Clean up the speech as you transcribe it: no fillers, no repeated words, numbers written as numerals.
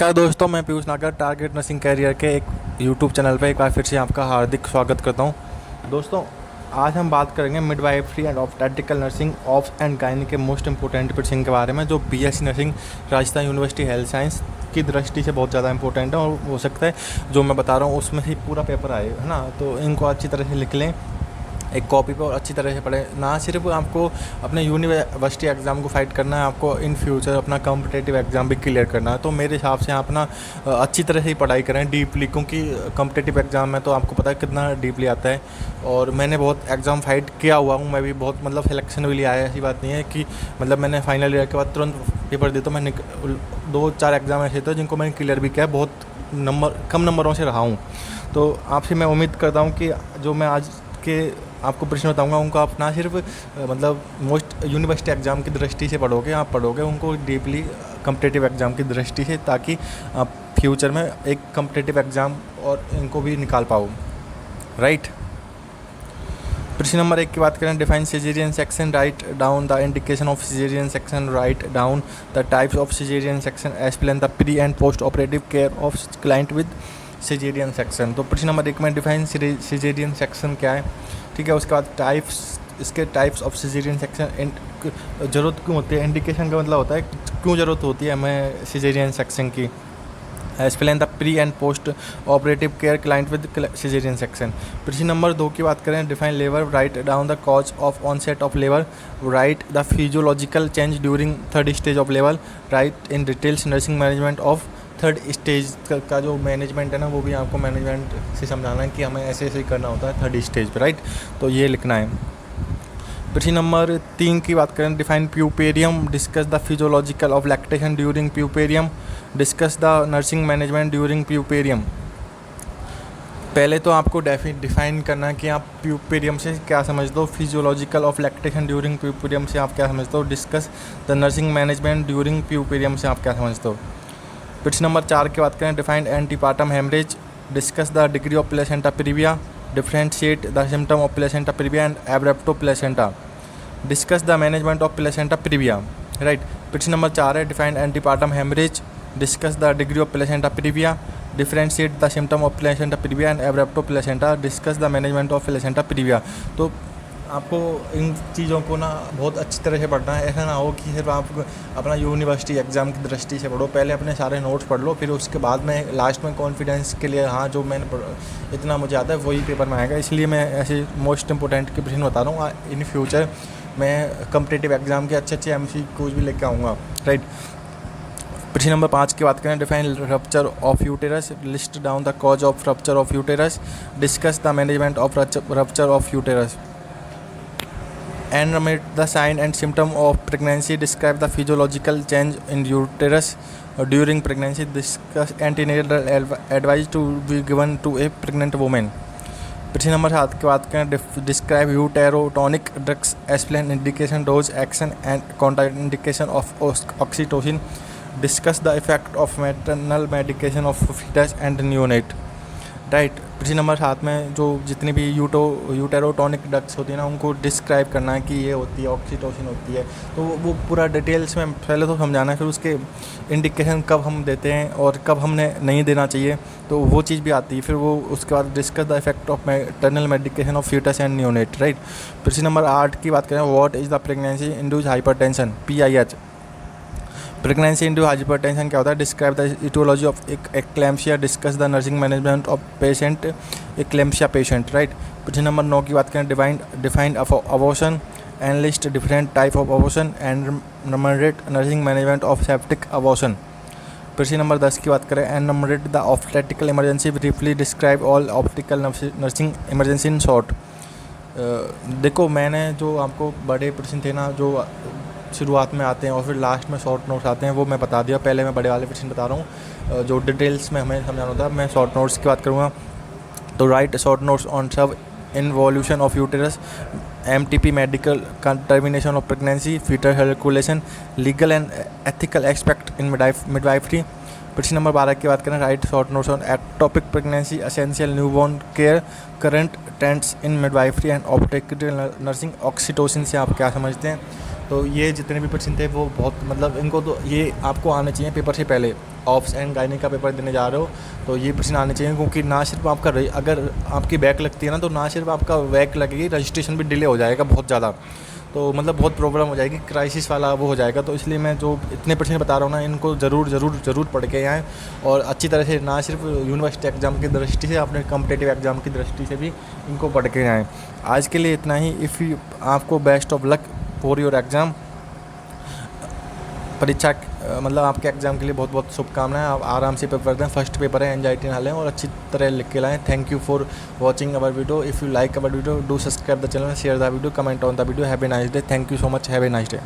नमस्कार दोस्तों, मैं पीयूष नागर टारगेट नर्सिंग कैरियर के एक यूट्यूब चैनल पे एक बार फिर से आपका हार्दिक स्वागत करता हूं। दोस्तों, आज हम बात करेंगे midwifery and obstetrical nursing obs and gynae के मोस्ट इंपॉर्टेंट प्रश्न के बारे में, जो BSc nursing Rajasthan university health science की दृष्टि से बहुत ज़्यादा इंपॉर्टेंट है और हो सकता है जो मैं बता रहा हूँ उसमें ही पूरा पेपर आए, है ना। तो इनको अच्छी तरह से लिख लें एक कॉपी पे और अच्छी तरह से पढ़ें। ना सिर्फ आपको अपने यूनिवर्सिटी एग्ज़ाम को फाइट करना है, आपको इन फ्यूचर अपना कॉम्पिटिटिव एग्ज़ाम भी क्लियर करना है। तो मेरे हिसाब से आप ना अच्छी तरह से ही पढ़ाई करें डीपली, क्योंकि कॉम्पिटिटिव एग्ज़ाम में तो आपको पता है कितना डीपली आता है। और मैंने बहुत एग्ज़ाम फाइट किया हुआ हूँ, मैं भी बहुत मतलब सिलेक्शन भी लिया है। ऐसी बात नहीं है कि मतलब मैंने फाइनल ईयर के बाद तुरंत पेपर दिया, तो मैंने 2-4 एग्ज़ाम ऐसे थे जिनको मैंने क्लियर भी किया, बहुत कम नंबरों से रहा हूँ। तो आपसे मैं उम्मीद करता हूँ कि जो मैं आज के आपको प्रश्न बताऊंगा उनको आप ना सिर्फ मतलब मोस्ट यूनिवर्सिटी एग्ज़ाम की दृष्टि से पढ़ोगे, आप पढ़ोगे उनको डीपली कॉम्पिटिटिव एग्ज़ाम की दृष्टि से, ताकि आप फ्यूचर में एक कॉम्पिटिटिव एग्ज़ाम और इनको भी निकाल पाओ। राइट। प्रश्न नंबर 1 की बात करें, define caesarean section, right down the indication of caesarean section, right down the types of caesarean section, explain the pre and post operative care of client with caesarean section. तो प्रश्न number 1 में define caesarean section क्या है, ठीक है। उसके बाद इसके टाइप्स ऑफ सिजेरियन सेक्शन, ज़रूरत क्यों होती है, इंडिकेशन का मतलब होता है क्यों ज़रूरत होती है हमें सिजेरियन सेक्शन की। Explain the pre and post operative care client with caesarean section. प्रश्न नंबर 2 की बात करें, define labour, write down the cause of onset of labour, write the physiological change during third stage of labour, write in details nursing management of third stage का जो management है ना, वो भी आपको मैनेजमेंट से समझाना है कि हमें ऐसे ऐसे ही करना होता है थर्ड स्टेज पे, राइट। तो ये लिखना है। प्रश्न नंबर 3 की बात करें, define puerperium, discuss the physiological of lactation during puerperium, discuss the nursing management during puerperium. पहले तो आपको डिफाइन करना है कि आप प्यूपेरियम से क्या समझते हो, physiological of lactation during puerperium से आप क्या समझते हो, discuss the nursing management during puerperium से आप क्या समझते हो। प्रश्न नंबर 4 की बात करें, defined antepartum haemorrhage, discuss the degree of placenta previa, differentiate the symptom of placenta previa and abruptio placenta, discuss the management of placenta previa. Right. प्रश्न नंबर 4 है, defined antepartum haemorrhage, discuss the degree of placenta previa, differentiate the symptom of placenta previa and abruptio placenta, discuss the management of placenta previa. तो आपको इन चीज़ों को ना बहुत अच्छी तरह से पढ़ना है। ऐसा ना हो कि सिर्फ आप अपना यूनिवर्सिटी एग्ज़ाम की दृष्टि से पढ़ो, पहले अपने सारे नोट्स पढ़ लो, फिर उसके बाद में लास्ट में कॉन्फिडेंस के लिए हाँ जो मैंने इतना मुझे आता है वही पेपर में आएगा। इसलिए मैं ऐसे मोस्ट इंपॉर्टेंट के प्रश्न बता रहा हूँ। इन फ्यूचर मैं कॉम्पिटिटिव एग्ज़ाम के अच्छे MCQs भी लेकर आऊँगा। राइट। प्रश्न नंबर 5 की बात करें, define rupture of uterus, list down the cause of rupture of uterus, discuss the management of rupture of uterus, enumerate the sign and symptom of pregnancy, describe the physiological change in uterus during pregnancy, discuss antenatal advice to be given to a pregnant woman। प्रश्न number 7 की बात करें, describe uterotonic drugs, explain indication, dose, action and contraindication of oxytocin, discuss the effect of maternal medication of foetus and neonate. Right. प्रश्न number 7 में जो जितनी भी यूटेरोटॉनिक drugs होती है ना, उनको डिस्क्राइब करना है कि ये होती है, ऑक्सीटोसिन होती है, तो वो पूरा डिटेल्स में पहले तो समझाना है, फिर उसके इंडिकेशन कब हम देते हैं और कब हमने नहीं देना चाहिए, तो वो चीज़ भी आती है। फिर वो उसके बाद discuss the effect of maternal medication of foetus and neonate. Right. प्रश्न नंबर 8 की बात करें, what is the pregnancy induced hypertension, PIH। Pregnancy induced hypertension क्या होता है, describe the aetiology of eclampsia, discuss the nursing management of patient eclampsia patient. Right. प्रश्न number 9 की बात करें, define abortion, enlist different type of abortion and enumerate nursing management of septic abortion. प्रश्न number 10 की बात करें, enumerate the obstetrical emergency, briefly describe all obstetrical nursing emergency in short. देखो, मैंने जो आपको बड़े प्रश्न थे ना जो शुरुआत में आते हैं और फिर लास्ट में शॉर्ट नोट्स आते हैं, वो मैं बता दिया। पहले मैं बड़े वाले प्रश्न बता रहा हूँ जो डिटेल्स में हमें समझाना होता है। मैं शॉर्ट नोट्स की बात करूँगा तो राइट शॉर्ट नोट्स ऑन सब involution of uterus, MTP medical termination of pregnancy, fitter circulation, legal and ethical aspect in midwifery. प्रश्न नंबर 12 की बात करें, right short notes on ectopic pregnancy, essential newborn care, current trends in midwifery and obstetrical nursing, oxytocin से आप क्या समझते हैं। तो ये जितने भी प्रश्न थे वो बहुत मतलब इनको तो ये आपको आने चाहिए पेपर से पहले। ऑप्स एंड गायनी का पेपर देने जा रहे हो तो ये प्रश्न आने चाहिए, क्योंकि ना सिर्फ आपका अगर आपकी बैक लगती है ना, तो ना सिर्फ आपका बैक लगेगी, रजिस्ट्रेशन भी डिले हो जाएगा बहुत ज़्यादा। तो मतलब बहुत प्रॉब्लम हो जाएगी, क्राइसिस वाला वो हो जाएगा। तो इसलिए मैं जो इतने प्रश्न बता रहा हूँ ना, इनको ज़रूर पढ़ के आएँ और अच्छी तरह से, ना सिर्फ यूनिवर्सिटी एग्ज़ाम की दृष्टि से, अपने कॉम्पिटिटिव एग्ज़ाम की दृष्टि से भी इनको पढ़ के आएँ। आज के लिए इतना ही। इफ़ यू आपको best of luck for your exam. परीक्षा मतलब आपके एग्ज़ाम के लिए बहुत बहुत शुभकामनाएं। आप आराम से पेपर दें, फर्स्ट पेपर है, एंजाइटी ना लें और अच्छी तरह लिख के लाएँ। Thank you for watching our video. If you like our video, do subscribe the channel, share the video, comment on the video. Have a nice day. Thank you so much. Have a nice day.